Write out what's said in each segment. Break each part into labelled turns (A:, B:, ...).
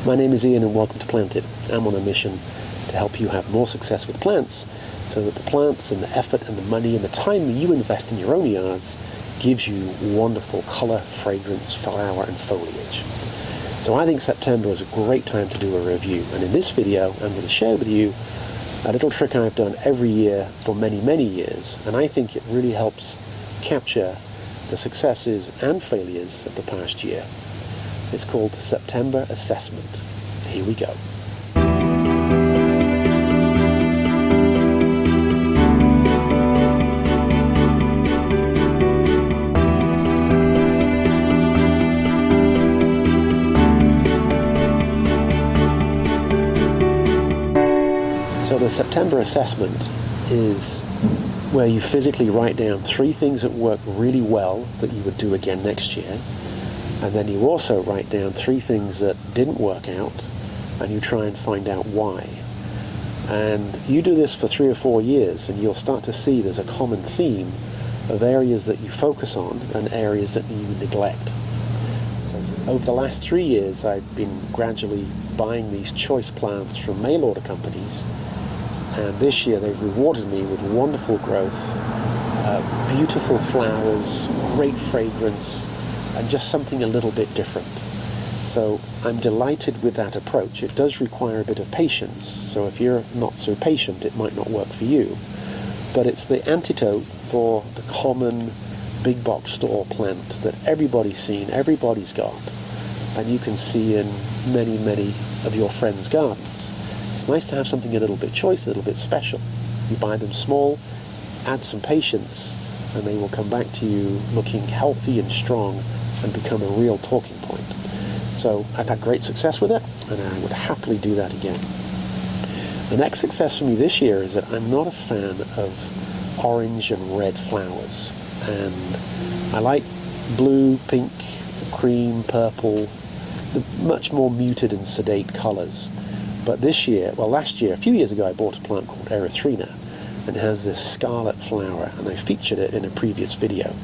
A: My name is Ian and welcome to Planted. I'm on a mission to help you have more success with plants so that the plants and the effort and the money and the time that you invest in your own yards gives you wonderful colour, fragrance, flower and foliage. So I think September is a great time to do a review, and in this video I'm going to share with you a little trick I've done every year for many, many years, and I think it really helps capture the successes and failures of the past year. It's called the September Assessment. Here we go. So the September Assessment is where you physically write down 3 things that work really well that you would do again next year. And then you also write down 3 things that didn't work out, and you try and find out why. And you do this for 3 or 4 years, and you'll start to see there's a common theme of areas that you focus on and areas that you neglect. So over the last 3 years, I've been gradually buying these choice plants from mail order companies, and this year they've rewarded me with wonderful growth, beautiful flowers, great fragrance, and just something a little bit different. So I'm delighted with that approach. It does require a bit of patience, so if you're not so patient it might not work for you. But it's the antidote for the common big box store plant that everybody's seen, everybody's got, and you can see in many, many of your friends' gardens. It's nice to have something a little bit choice, a little bit special. You buy them small, add some patience, and they will come back to you looking healthy and strong and become a real talking point. So I've had great success with it, and I would happily do that again. The next success for me this year is that I'm not a fan of orange and red flowers, and I like blue, pink, cream, purple, the much more muted and sedate colours. But this year, well last year, a few years ago, I bought a plant called Erythrina, and it has this scarlet flower, and I featured it in a previous video.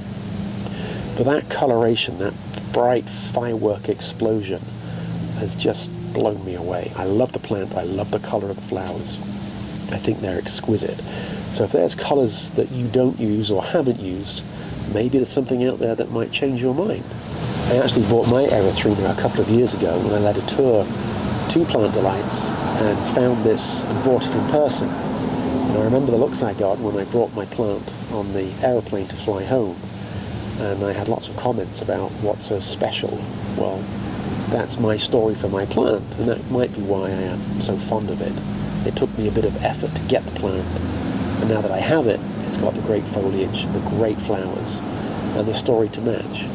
A: But that coloration, that bright firework explosion has just blown me away. I love the plant, I love the colour of the flowers. I think they're exquisite. So if there's colours that you don't use or haven't used, maybe there's something out there that might change your mind. I actually bought my Erythrina a couple of years ago when I led a tour to Plant Delights and found this and bought it in person. And I remember the looks I got when I brought my plant on the aeroplane to fly home. And I had lots of comments about what's so special. Well, that's my story for my plant, and that might be why I am so fond of it. It took me a bit of effort to get the plant, and now that I have it, it's got the great foliage, the great flowers, and the story to match.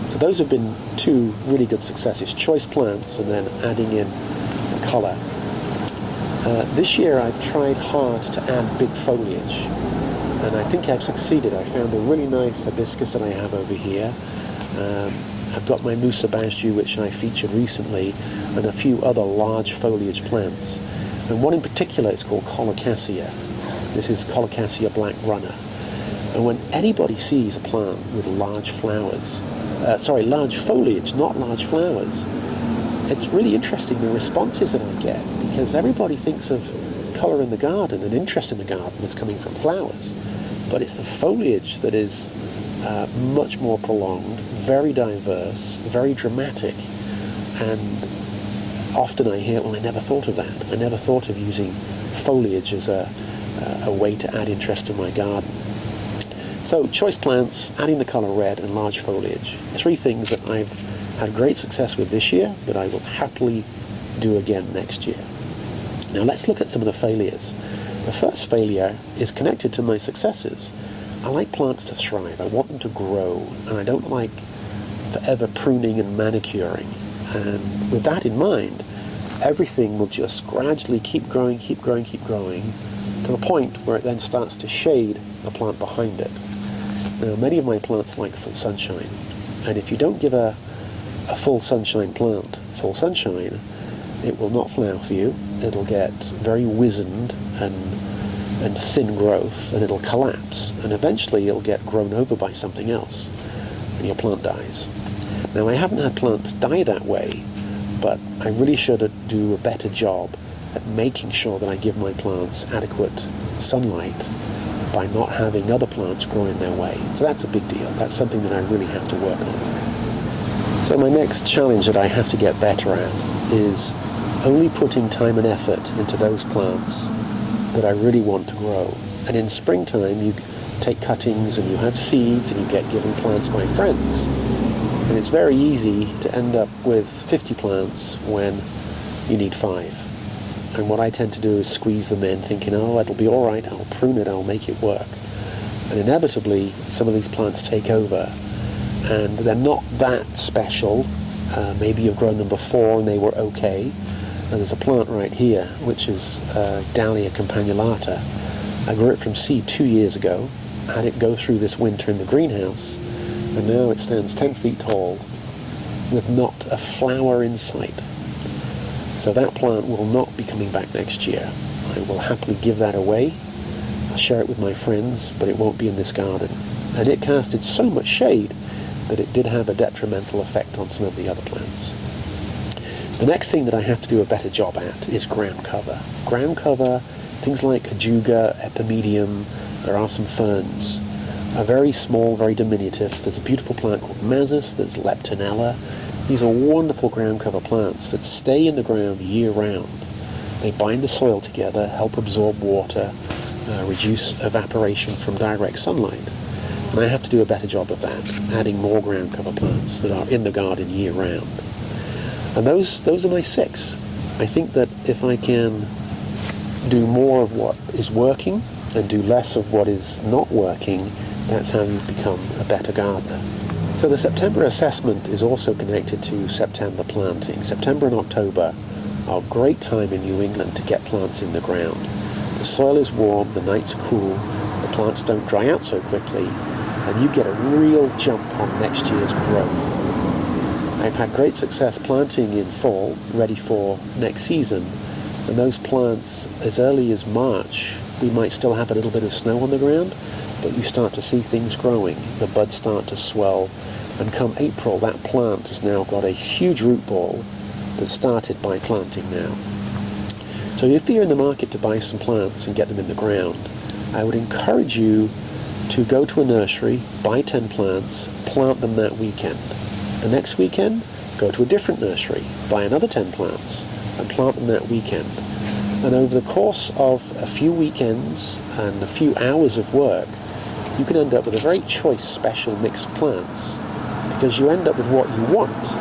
A: So those have been 2 really good successes, choice plants and then adding in the colour. This year I've tried hard to add big foliage, and I think I've succeeded. I found a really nice hibiscus that I have over here. I've got my Musa Basjou, which I featured recently, and a few other large foliage plants. And one in particular is called Colocasia. This is Colocasia Black Runner. And when anybody sees a plant with large flowers, large foliage, not large flowers, it's really interesting the responses that I get, because everybody thinks of colour in the garden and interest in the garden as coming from flowers. But it's the foliage that is much more prolonged, very diverse, very dramatic, and often I hear, well, I never thought of that. I never thought of using foliage as a way to add interest in my garden. So choice plants, adding the colour red, and large foliage. 3 things that I've had great success with this year that I will happily do again next year. Now let's look at some of the failures. The first failure is connected to my successes. I like plants to thrive. I want them to grow, and I don't like forever pruning and manicuring. And with that in mind, everything will just gradually keep growing, keep growing, keep growing, to the point where it then starts to shade the plant behind it. Now, many of my plants like full sunshine, and if you don't give a full sunshine plant full sunshine, it will not flower for you. It'll get very wizened and thin growth, and it'll collapse, and eventually it'll get grown over by something else, and your plant dies. Now, I haven't had plants die that way, but I really should do a better job at making sure that I give my plants adequate sunlight by not having other plants grow in their way. So that's a big deal. That's something that I really have to work on. So my next challenge that I have to get better at is only putting time and effort into those plants that I really want to grow. And in springtime, you take cuttings and you have seeds and you get given plants by friends. And it's very easy to end up with 50 plants when you need 5. And what I tend to do is squeeze them in, thinking, oh, it'll be all right, I'll prune it, I'll make it work. And inevitably, some of these plants take over, and they're not that special. Maybe you've grown them before and they were okay. And there's a plant right here, which is Dahlia campanulata. I grew it from seed 2 years ago, had it go through this winter in the greenhouse, and now it stands 10 feet tall with not a flower in sight. So that plant will not be coming back next year. I will happily give that away. I'll share it with my friends, but it won't be in this garden. And it casted so much shade that it did have a detrimental effect on some of the other plants. The next thing that I have to do a better job at is ground cover. Ground cover, things like ajuga, epimedium, there are some ferns, are very small, very diminutive. There's a beautiful plant called mazis, there's leptonella. These are wonderful ground cover plants that stay in the ground year round. They bind the soil together, help absorb water, reduce evaporation from direct sunlight. And I have to do a better job of that, adding more ground cover plants that are in the garden year round. And those are my 6. I think that if I can do more of what is working and do less of what is not working, that's how you become a better gardener. So the September assessment is also connected to September planting. September and October are a great time in New England to get plants in the ground. The soil is warm, the nights are cool, the plants don't dry out so quickly, and you get a real jump on next year's growth. I've had great success planting in fall, ready for next season, and those plants, as early as March, we might still have a little bit of snow on the ground, but you start to see things growing. The buds start to swell, and come April, that plant has now got a huge root ball that started by planting now. So if you're in the market to buy some plants and get them in the ground, I would encourage you to go to a nursery, buy 10 plants, plant them that weekend. The next weekend, go to a different nursery, buy another 10 plants, and plant them that weekend. And over the course of a few weekends and a few hours of work, you can end up with a very choice, special mix of plants, because you end up with what you want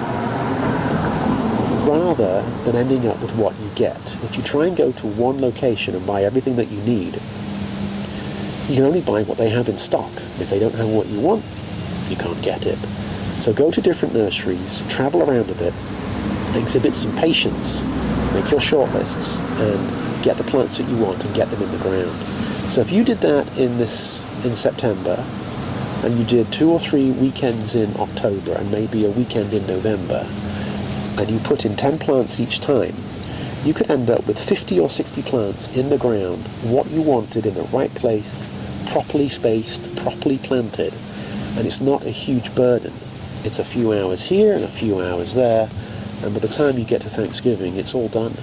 A: rather than ending up with what you get. If you try and go to one location and buy everything that you need, you can only buy what they have in stock. If they don't have what you want, you can't get it. So go to different nurseries, travel around a bit, exhibit some patience, make your shortlists, and get the plants that you want and get them in the ground. So if you did that in September, and you did 2 or 3 weekends in October and maybe a weekend in November, and you put in 10 plants each time, you could end up with 50 or 60 plants in the ground, what you wanted in the right place, properly spaced, properly planted, and it's not a huge burden. It's a few hours here and a few hours there, and by the time you get to Thanksgiving, it's all done.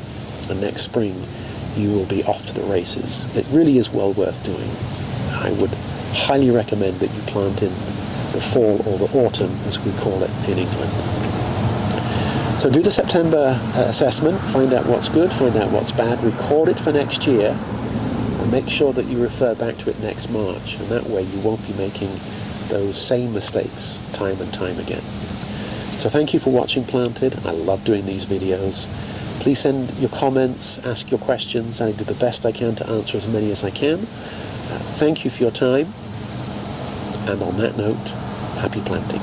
A: And next spring, you will be off to the races. It really is well worth doing. I would highly recommend that you plant in the fall or the autumn, as we call it in England. So do the September assessment, find out what's good, find out what's bad, record it for next year, and make sure that you refer back to it next March, and that way you won't be making those same mistakes time and time again. So thank you for watching Planted. I love doing these videos. Please send your comments, ask your questions. I do the best I can to answer as many as I can. Thank you for your time, and on that note, happy planting.